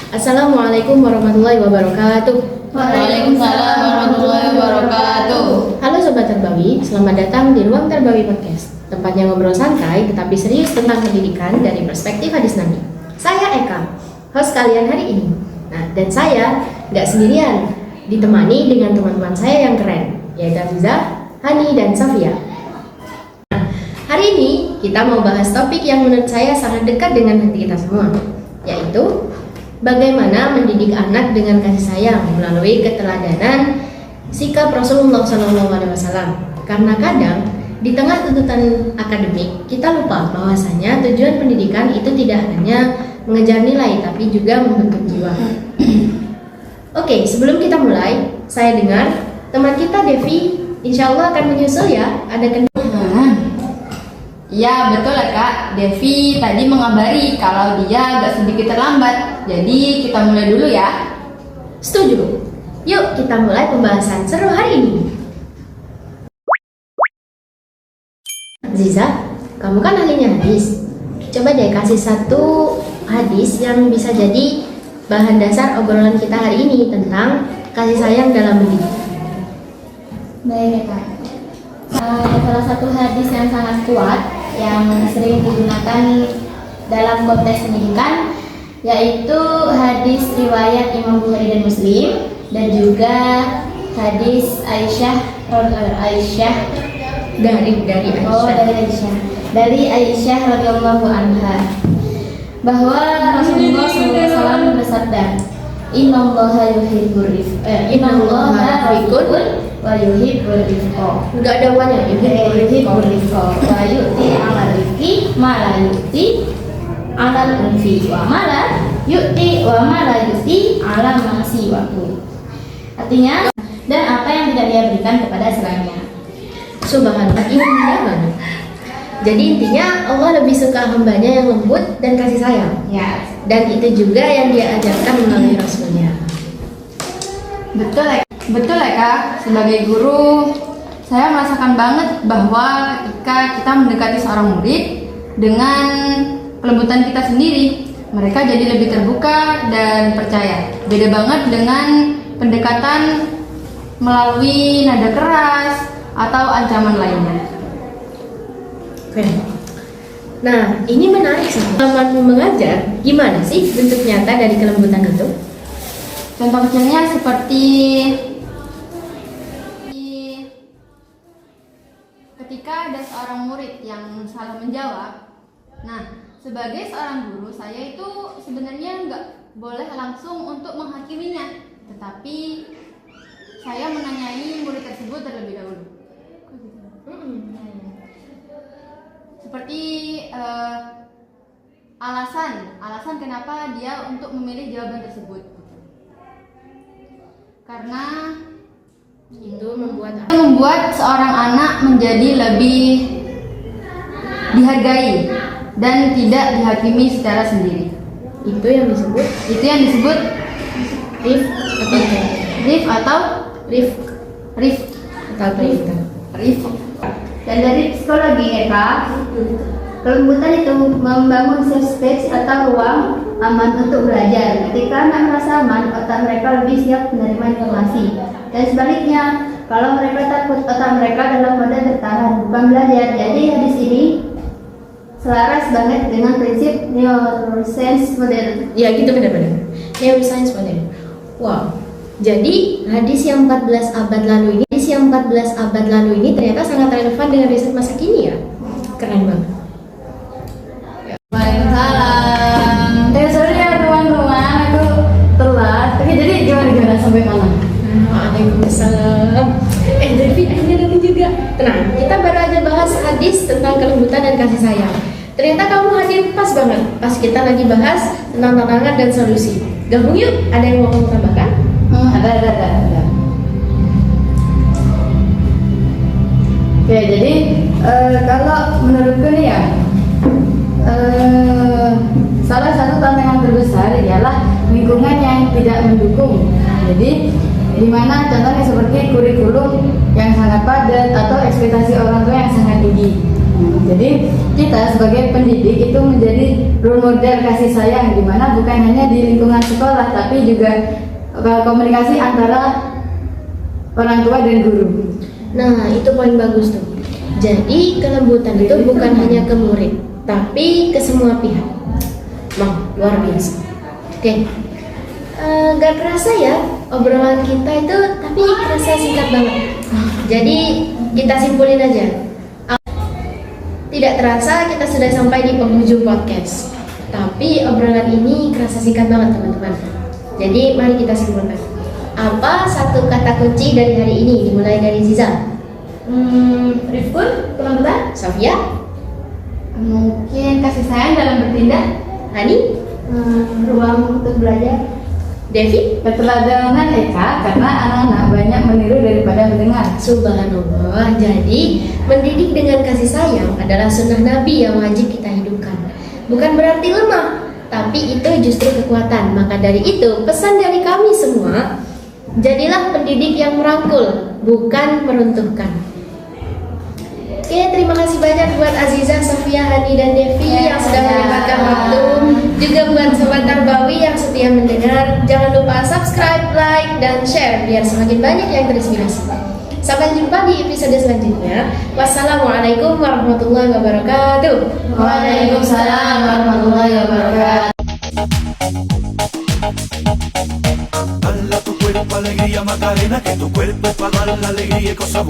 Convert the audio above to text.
Assalamualaikum warahmatullahi wabarakatuh. Waalaikumsalam warahmatullahi wabarakatuh. Halo Sobat Terbawi, selamat datang di Ruang Terbawi Podcast, tempatnya ngobrol santai tetapi serius tentang pendidikan dari perspektif hadis Nabi. Saya Eka, host kalian hari ini. Nah, dan saya nggak sendirian, ditemani dengan teman-teman saya yang keren, yaitu Aziza, Hani, dan Safia. Nah, hari ini kita mau bahas topik yang menurut saya sangat dekat dengan hati kita semua, yaitu bagaimana mendidik anak dengan kasih sayang melalui keteladanan sikap Rasulullah SAW. Karena kadang di tengah tuntutan akademik kita lupa bahwasanya tujuan pendidikan itu tidak hanya mengejar nilai tapi juga membentuk jiwa. Oke, sebelum kita mulai, saya dengar teman kita Devi insya Allah akan menyusul ya. Ada Ya betul ya Kak, Devi tadi mengabari kalau dia agak sedikit terlambat. Jadi kita mulai dulu ya. Setuju. Yuk kita mulai pembahasan seru hari ini. Ziza, kamu kan ahlinya hadis. Coba deh kasih satu hadis yang bisa jadi bahan dasar obrolan kita hari ini tentang kasih sayang dalam mendidik. Baik ya Kak. Salah satu hadis yang sangat kuat yang sering digunakan dalam konteks pendidikan yaitu hadis riwayat Imam Bukhari dan Muslim dan juga hadis dari Aisyah radhiyallahu anha bahwa Rasulullah SAW bersabda, Innallaha yuhibbur wa yuhibbur rifqa. Enggak ada uangnya, Yuhibbur rifqa wa yu'ti 'alal rifqi ma la yu'ti 'alal unfi wa ma la yu'ti 'ala ma siwaku. Artinya, dan apa yang tidak dia berikan kepada selainnya. Subhanallah, ini banget. Jadi intinya Allah lebih suka hambanya yang lembut dan kasih sayang. Ya, Dan itu juga yang dia ajarkan melalui Rasulnya. Betul ya Kak, sebagai guru saya merasakan banget bahwa ketika kita mendekati seorang murid dengan kelembutan kita sendiri, mereka jadi lebih terbuka dan percaya. Beda banget dengan pendekatan melalui nada keras atau ancaman lainnya. Oke. Nah, ini menarik sih. Pengalaman mengajar, gimana sih bentuk nyata dari kelembutan itu? Contoh kecilnya seperti ketika ada seorang murid yang salah menjawab. Nah, sebagai seorang guru, saya itu sebenarnya nggak boleh langsung untuk menghakiminya, tetapi saya menanyai murid tersebut terlebih dahulu. Seperti alasan kenapa dia untuk memilih jawaban tersebut. Karena Itu membuat seorang anak menjadi lebih dihargai dan tidak dihakimi secara sendiri. itu yang disebut Rif atau perintah. dan dari psikologi Eka, kelembutan itu membangun safe space atau ruang aman untuk belajar. Ketika anak merasa aman, otak mereka lebih siap menerima informasi. Dan sebaliknya, kalau mereka takut, otak mereka dalam mode bertahan, bukan belajar. Jadi hadis ini selaras banget dengan prinsip neuroscience modern. Ya gitu benar-benar. Neuroscience modern. Wow. Jadi hadis yang 14 abad lalu ini ternyata sangat relevan dengan riset masa kini ya. Keren banget. Waalaikumsalam. Sorry ya teman-teman, aku telat. Oke, jadi gimana sampai mana? Waalaikumsalam. Devi akhirnya datang juga. Tenang, kita baru aja bahas hadis tentang kelembutan dan kasih sayang. Ternyata kamu hadir pas banget, pas kita lagi bahas tentang tantangan dan solusi. Gabung yuk, ada yang mau kamu tambahkan? Ada. Oke, jadi kalau menurutku nih ya, salah satu tantangan terbesar ialah lingkungan yang tidak mendukung. Jadi di mana contohnya seperti kurikulum yang sangat padat atau ekspektasi orang tua yang sangat tinggi. Jadi kita sebagai pendidik itu menjadi role model kasih sayang, di mana bukan hanya di lingkungan sekolah tapi juga komunikasi antara orang tua dan guru. Nah, itu poin bagus tuh. Jadi kelembutan itu bukan hanya ke murid, tapi ke semua pihak. Wah, luar biasa. Oke, gak kerasa ya obrolan kita itu, tapi kerasa singkat banget. Jadi kita simpulin aja. Tidak terasa kita sudah sampai di penghujung podcast. Tapi obrolan ini kerasa singkat banget teman-teman. Jadi mari kita simpulkan. Apa satu kata kunci dari hari ini? Dimulai dari Ziza. Rifkun, kelembutan. Sofia. Mungkin kasih sayang dalam bertindak. Hani. Ruang untuk belajar. Devi. Keteladanan Eka, karena anak-anak banyak meniru daripada mendengar. Subhanallah. Jadi mendidik dengan kasih sayang adalah sunnah Nabi yang wajib kita hidupkan. Bukan berarti lemah, tapi itu justru kekuatan. Maka dari itu pesan dari kami semua, jadilah pendidik yang merangkul, bukan meruntuhkan. Oke, terima kasih banyak buat Aziza, Sofia, Hani, dan Devi yang sudah menyempatkan waktu. Juga buat Sobat Tarbawi yang setia mendengar. Jangan lupa subscribe, like, dan share biar semakin banyak yang terinspirasi. Sampai jumpa di episode selanjutnya. Wassalamualaikum warahmatullahi wabarakatuh. Waalaikumsalam warahmatullahi wabarakatuh. Dala tu cuerpo alegría Macarena, que tu cuerpo es para dar la alegría y cosas